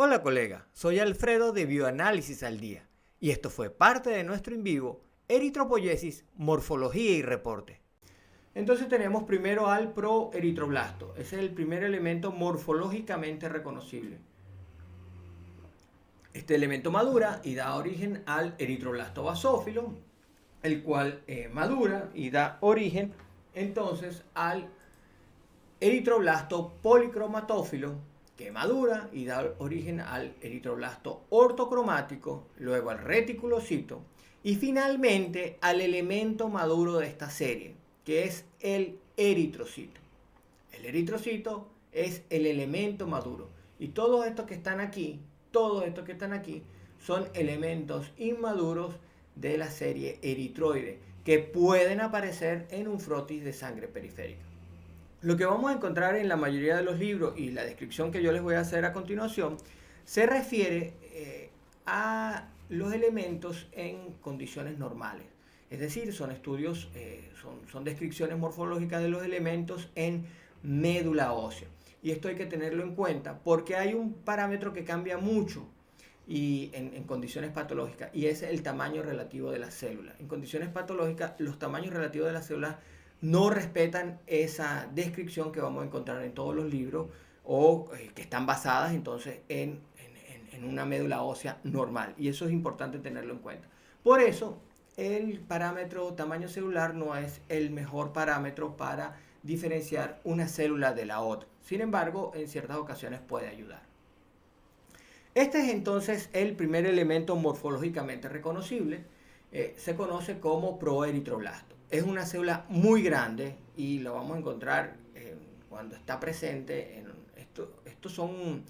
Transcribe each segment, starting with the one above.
Hola colega, soy Alfredo de Bioanálisis al Día y esto fue parte de nuestro en vivo Eritropoyesis, Morfología y Reporte. Entonces tenemos primero al proeritroblasto, ese es el primer elemento morfológicamente reconocible. Este elemento madura y da origen al eritroblasto basófilo, el cual madura y da origen entonces al eritroblasto policromatófilo, que madura y da origen al eritroblasto ortocromático, luego al reticulocito y finalmente al elemento maduro de esta serie, que es el eritrocito. El eritrocito es el elemento maduro y todos estos que están aquí, son elementos inmaduros de la serie eritroide que pueden aparecer en un frotis de sangre periférica. Lo que vamos a encontrar en la mayoría de los libros y la descripción que yo les voy a hacer a continuación se refiere a los elementos en condiciones normales. Es decir, son estudios, son descripciones morfológicas de los elementos en médula ósea. Y esto hay que tenerlo en cuenta porque hay un parámetro que cambia mucho y en condiciones patológicas y es el tamaño relativo de las células. En condiciones patológicas, los tamaños relativos de las células no respetan esa descripción que vamos a encontrar en todos los libros o que están basadas entonces en una médula ósea normal. Y eso es importante tenerlo en cuenta. Por eso, el parámetro tamaño celular no es el mejor parámetro para diferenciar una célula de la otra. Sin embargo, en ciertas ocasiones puede ayudar. Este es entonces el primer elemento morfológicamente reconocible. Se conoce como proeritroblasto. Es una célula muy grande y lo vamos a encontrar cuando está presente. Estos son,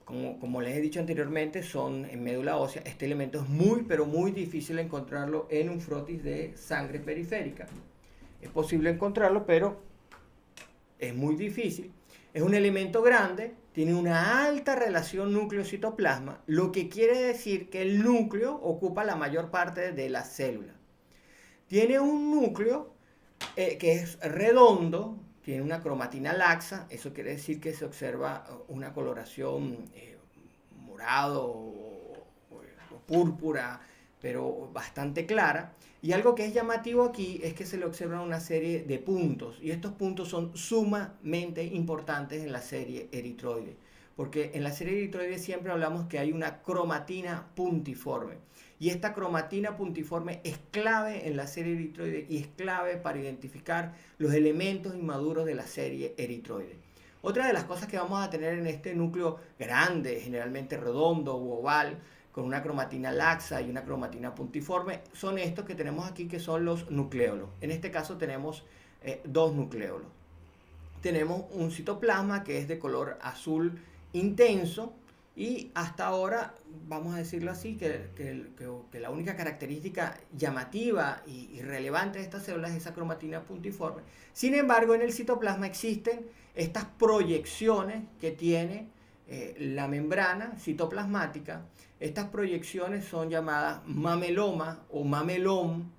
como les he dicho anteriormente, son en médula ósea. Este elemento es muy, pero muy difícil encontrarlo en un frotis de sangre periférica. Es posible encontrarlo, pero es muy difícil. Es un elemento grande, tiene una alta relación núcleo-citoplasma, lo que quiere decir que el núcleo ocupa la mayor parte de la célula. Tiene un núcleo que es redondo, tiene una cromatina laxa, eso quiere decir que se observa una coloración morado o púrpura, pero bastante clara. Y algo que es llamativo aquí es que se le observa una serie de puntos, y estos puntos son sumamente importantes en la serie eritroide, porque en la serie eritroide siempre hablamos que hay una cromatina puntiforme, y esta cromatina puntiforme es clave en la serie eritroide y es clave para identificar los elementos inmaduros de la serie eritroide. Otra de las cosas que vamos a tener en este núcleo grande, generalmente redondo u oval, con una cromatina laxa y una cromatina puntiforme, son estos que tenemos aquí, que son los nucleolos. En este caso tenemos dos nucleolos. Tenemos un citoplasma que es de color azul intenso y hasta ahora, vamos a decirlo así, que la única característica llamativa y relevante de esta célula es esa cromatina puntiforme. Sin embargo, en el citoplasma existen estas proyecciones que tiene la membrana citoplasmática. Estas proyecciones son llamadas mameloma o mamelón.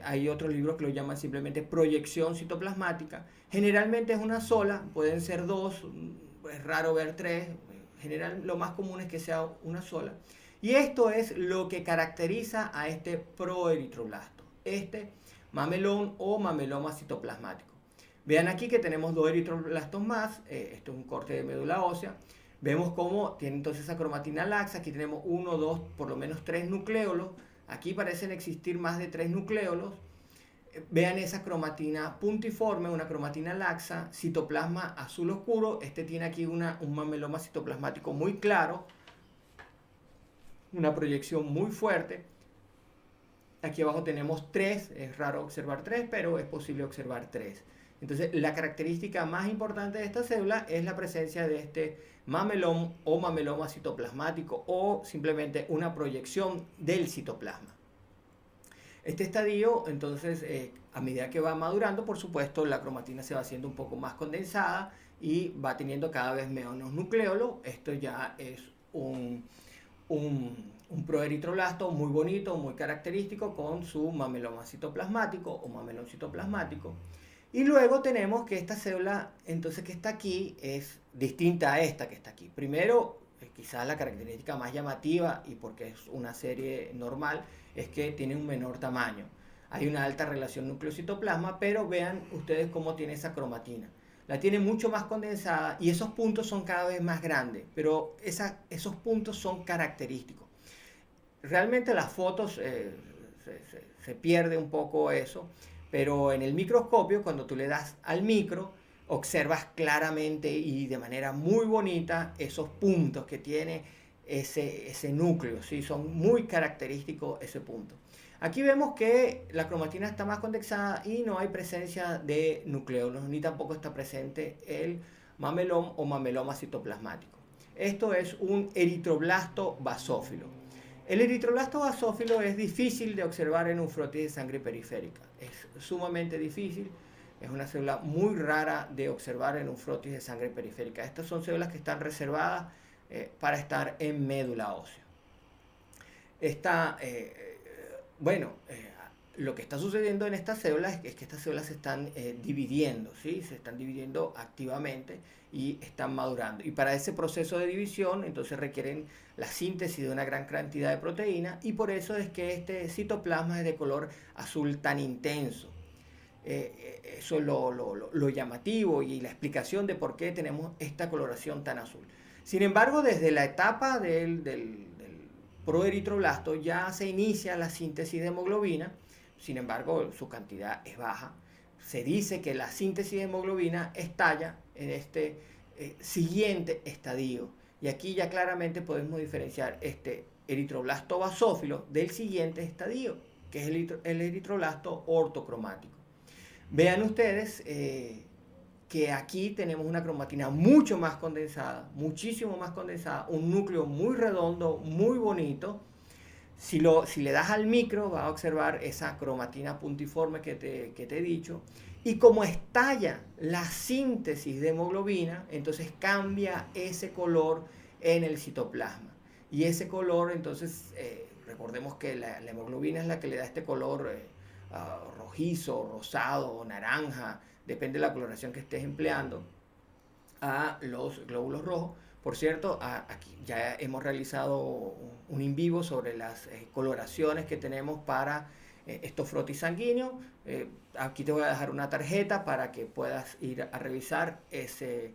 Hay otros libros que lo llaman simplemente proyección citoplasmática. Generalmente es una sola, pueden ser dos, es raro ver tres. General, lo más común es que sea una sola. Y esto es lo que caracteriza a este proeritroblasto, este mamelón o mameloma citoplasmático. Vean aquí que tenemos dos eritroblastos más. Esto es un corte de médula ósea. Vemos cómo tiene entonces esa cromatina laxa. Aquí tenemos uno, dos, por lo menos tres nucleolos. Aquí parecen existir más de tres nucleolos. Vean esa cromatina puntiforme, una cromatina laxa, citoplasma azul oscuro. Este tiene aquí un mameloma citoplasmático muy claro, una proyección muy fuerte. Aquí abajo tenemos tres, es raro observar tres, pero es posible observar tres. Entonces, la característica más importante de esta célula es la presencia de este mamelón o mameloma citoplasmático o simplemente una proyección del citoplasma. Este estadio, entonces, a medida que va madurando, por supuesto, la cromatina se va haciendo un poco más condensada y va teniendo cada vez menos nucleolos. Esto ya es un proeritroblasto muy bonito, muy característico, con su mameloma citoplasmático o mamelón citoplasmático. Y luego tenemos que esta célula, entonces, que está aquí es distinta a esta que está aquí. Primero, quizás la característica más llamativa, y porque es una serie normal, es que tiene un menor tamaño. Hay una alta relación núcleo-citoplasma, pero vean ustedes cómo tiene esa cromatina. La tiene mucho más condensada y esos puntos son cada vez más grandes, pero esos puntos son característicos. Realmente las fotos se pierde un poco eso, pero en el microscopio, cuando tú le das al micro, observas claramente y de manera muy bonita esos puntos que tiene ese núcleo, ¿sí? Son muy característicos ese punto. Aquí vemos que la cromatina está más condensada y no hay presencia de nucleolos, ni tampoco está presente el mamelón o mameloma citoplasmático. Esto es un eritroblasto basófilo. El eritroblasto basófilo es difícil de observar en un frotis de sangre periférica. Es sumamente difícil. Es una célula muy rara de observar en un frotis de sangre periférica. Estas son células que están reservadas para estar en médula ósea. Esta, bueno, lo que está sucediendo en estas células es que estas células se están dividiendo, ¿sí? Se están dividiendo activamente y están madurando. Y para ese proceso de división, entonces requieren la síntesis de una gran cantidad de proteína y por eso es que este citoplasma es de color azul tan intenso. Eso es lo llamativo y la explicación de por qué tenemos esta coloración tan azul. Sin embargo, desde la etapa del proeritroblasto ya se inicia la síntesis de hemoglobina. Sin embargo, su cantidad es baja. Se dice que la síntesis de hemoglobina estalla en este siguiente estadio. Y aquí ya claramente podemos diferenciar este eritroblasto basófilo del siguiente estadio, que es el eritroblasto ortocromático. Vean ustedes que aquí tenemos una cromatina mucho más condensada, muchísimo más condensada, un núcleo muy redondo, muy bonito. Si le das al micro, vas a observar esa cromatina puntiforme que te he dicho. Y como estalla la síntesis de hemoglobina, entonces cambia ese color en el citoplasma. Y ese color, entonces, recordemos que la hemoglobina es la que le da este color rojizo, rosado o naranja, depende de la coloración que estés empleando, a los glóbulos rojos. Por cierto, aquí ya hemos realizado un in vivo sobre las coloraciones que tenemos para estos frotis sanguíneos. Aquí te voy a dejar una tarjeta para que puedas ir a revisar ese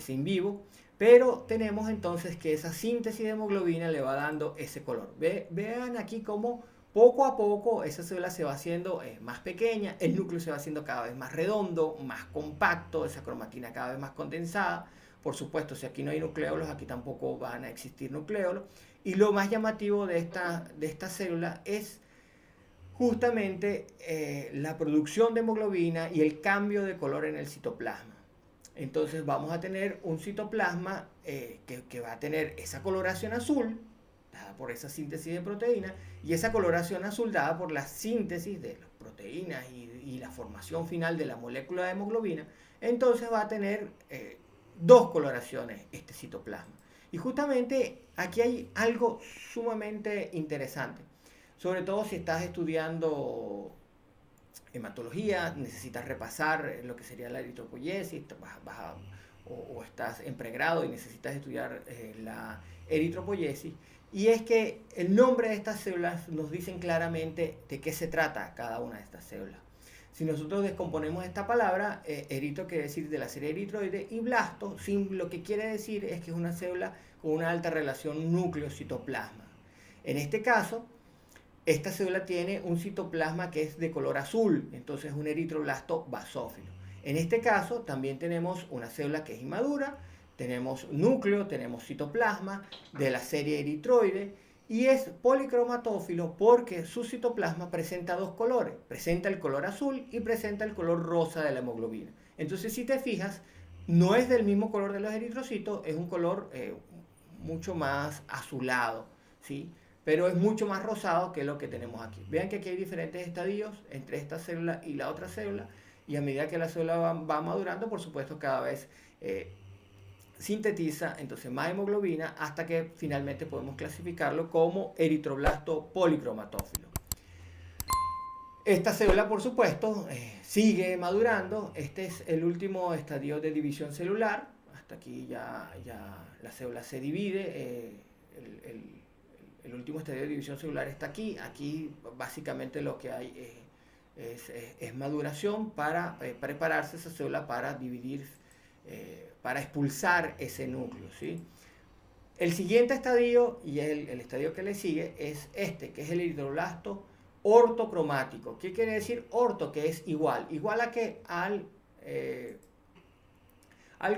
in vivo. Pero tenemos entonces que esa síntesis de hemoglobina le va dando ese color. Vean aquí cómo poco a poco esa célula se va haciendo más pequeña, el núcleo se va haciendo cada vez más redondo, más compacto, esa cromatina cada vez más condensada. Por supuesto, si aquí no hay nucleolos, aquí tampoco van a existir nucleolos. Y lo más llamativo de esta célula es justamente la producción de hemoglobina y el cambio de color en el citoplasma. Entonces vamos a tener un citoplasma que va a tener esa coloración azul, dada por esa síntesis de proteínas, y esa coloración azul dada por la síntesis de las proteínas y la formación final de la molécula de hemoglobina. Entonces va a tener dos coloraciones este citoplasma. Y justamente aquí hay algo sumamente interesante, sobre todo si estás estudiando hematología, necesitas repasar lo que sería la eritropoyesis, o estás en pregrado y necesitas estudiar la eritropoyesis. Y es que el nombre de estas células nos dicen claramente de qué se trata cada una de estas células. Si nosotros descomponemos esta palabra, erito quiere decir de la serie eritroide y blasto, lo que quiere decir es que es una célula con una alta relación núcleo-citoplasma. En este caso, esta célula tiene un citoplasma que es de color azul, entonces es un eritroblasto basófilo. En este caso también tenemos una célula que es inmadura, tenemos núcleo, tenemos citoplasma de la serie eritroide y es policromatófilo porque su citoplasma presenta dos colores, presenta el color azul y presenta el color rosa de la hemoglobina. Entonces si te fijas, no es del mismo color de los eritrocitos, es un color mucho más azulado, ¿sí? Pero es mucho más rosado que lo que tenemos aquí. Vean que aquí hay diferentes estadios entre esta célula y la otra célula, y a medida que la célula va madurando, por supuesto, cada vez sintetiza entonces más hemoglobina hasta que finalmente podemos clasificarlo como eritroblasto policromatófilo. Esta célula, por supuesto, sigue madurando. Este es el último estadio de división celular. Hasta aquí ya la célula se divide. El, el- el último estadio de división celular está aquí. Aquí básicamente lo que hay es maduración para prepararse esa célula para dividir, para expulsar ese núcleo, ¿sí? El siguiente estadio y el estadio que le sigue es este, que es el eritroblasto ortocromático. ¿Qué quiere decir orto? Que es igual. Igual a que al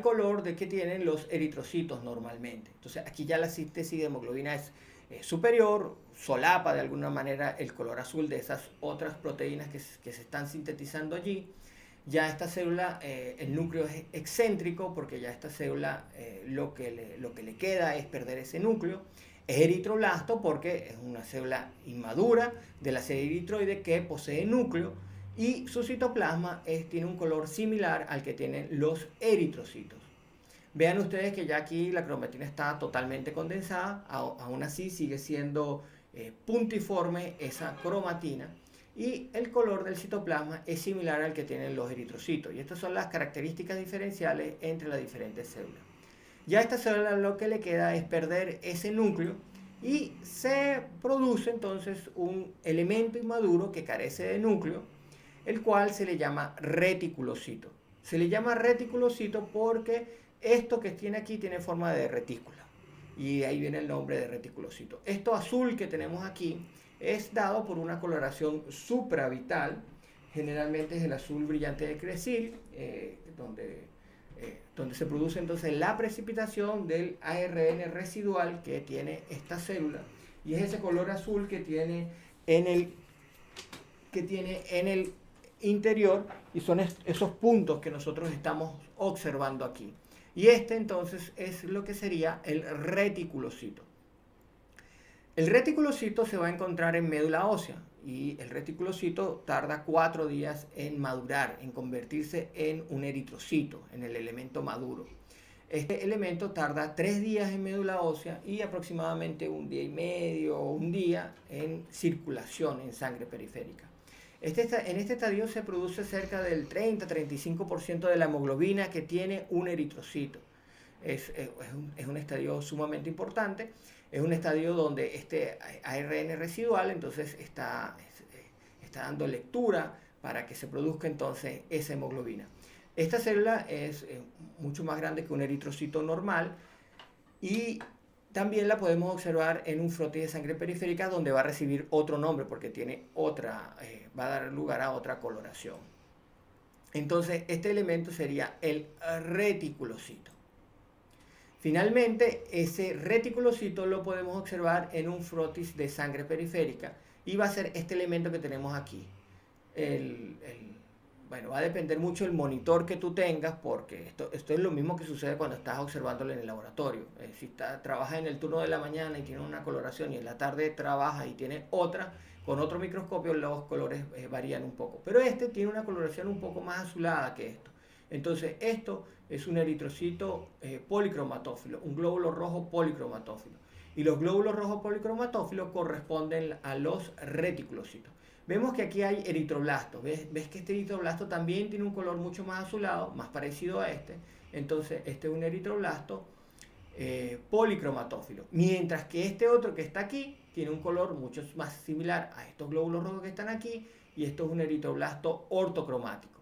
color de que tienen los eritrocitos normalmente. Entonces aquí ya la síntesis de hemoglobina es superior, solapa de alguna manera el color azul de esas otras proteínas que se están sintetizando allí. Ya esta célula, el núcleo es excéntrico porque ya esta célula lo que le queda es perder ese núcleo. Es eritroblasto porque es una célula inmadura de la serie eritroide que posee núcleo y su citoplasma tiene un color similar al que tienen los eritrocitos. Vean ustedes que ya aquí la cromatina está totalmente condensada, aún así sigue siendo puntiforme esa cromatina y el color del citoplasma es similar al que tienen los eritrocitos. Y estas son las características diferenciales entre las diferentes células. Ya a esta célula lo que le queda es perder ese núcleo y se produce entonces un elemento inmaduro que carece de núcleo, el cual se le llama reticulocito. Se le llama reticulocito porque esto que tiene aquí tiene forma de retícula. Y ahí viene el nombre de reticulocito. Esto azul que tenemos aquí es dado por una coloración supravital. Generalmente es el azul brillante de Crecil, donde se produce entonces la precipitación del ARN residual que tiene esta célula. Y es ese color azul que tiene en el interior y son esos puntos que nosotros estamos observando aquí. Y este entonces es lo que sería el reticulocito. El reticulocito se va a encontrar en médula ósea y el reticulocito tarda 4 días en madurar, en convertirse en un eritrocito, en el elemento maduro. Este elemento tarda 3 días en médula ósea y aproximadamente 1 día y medio o 1 día en circulación en sangre periférica. En este estadio se produce cerca del 30-35% de la hemoglobina que tiene un eritrocito. Es un estadio sumamente importante. Es un estadio donde este ARN residual entonces está dando lectura para que se produzca entonces esa hemoglobina. Esta célula es mucho más grande que un eritrocito normal y también la podemos observar en un frotis de sangre periférica donde va a recibir otro nombre porque tiene va a dar lugar a otra coloración. Entonces este elemento sería el reticulocito. Finalmente, ese reticulocito lo podemos observar en un frotis de sangre periférica y va a ser este elemento que tenemos aquí. Bueno, va a depender mucho del monitor que tú tengas porque esto es lo mismo que sucede cuando estás observándolo en el laboratorio. Si trabajas en el turno de la mañana y tiene una coloración y en la tarde trabajas y tiene otra, con otro microscopio los colores varían un poco. Pero este tiene una coloración un poco más azulada que esto. Entonces esto es un eritrocito policromatófilo, un glóbulo rojo policromatófilo. Y los glóbulos rojos policromatófilos corresponden a los reticulocitos. Vemos que aquí hay eritroblastos. ¿Ves que este eritroblasto también tiene un color mucho más azulado, más parecido a este? Entonces este es un eritroblasto policromatófilo. Mientras que este otro que está aquí tiene un color mucho más similar a estos glóbulos rojos que están aquí y esto es un eritroblasto ortocromático.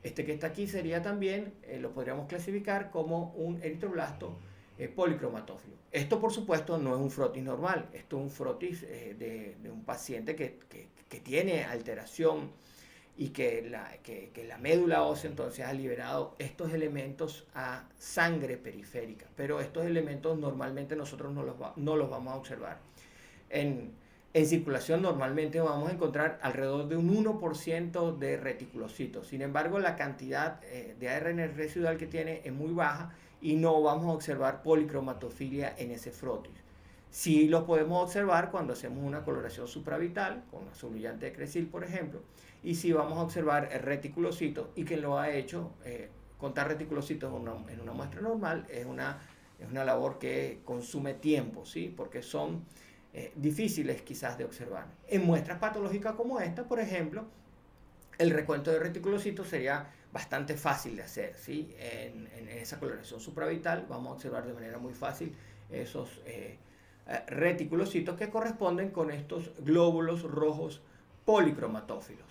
Este que está aquí sería también, lo podríamos clasificar como un eritroblasto policromatófilo. Esto por supuesto no es un frotis normal, esto es un frotis de un paciente que tiene alteración y que la médula ósea entonces ha liberado estos elementos a sangre periférica, pero estos elementos normalmente nosotros no los vamos a observar. En circulación normalmente vamos a encontrar alrededor de un 1% de reticulocitos. Sin embargo, la cantidad de ARN residual que tiene es muy baja y no vamos a observar policromatofilia en ese frotis. Sí lo podemos observar cuando hacemos una coloración supravital, con azul brillante de Crecil, por ejemplo, y sí vamos a observar reticulocitos, y quien lo ha hecho, contar reticulocitos en una muestra normal, es una labor que consume tiempo, ¿sí? Porque son difíciles quizás de observar. En muestras patológicas como esta, por ejemplo, el recuento de reticulocitos sería bastante fácil de hacer, ¿sí? En esa coloración supraorbital vamos a observar de manera muy fácil esos reticulocitos que corresponden con estos glóbulos rojos policromatófilos.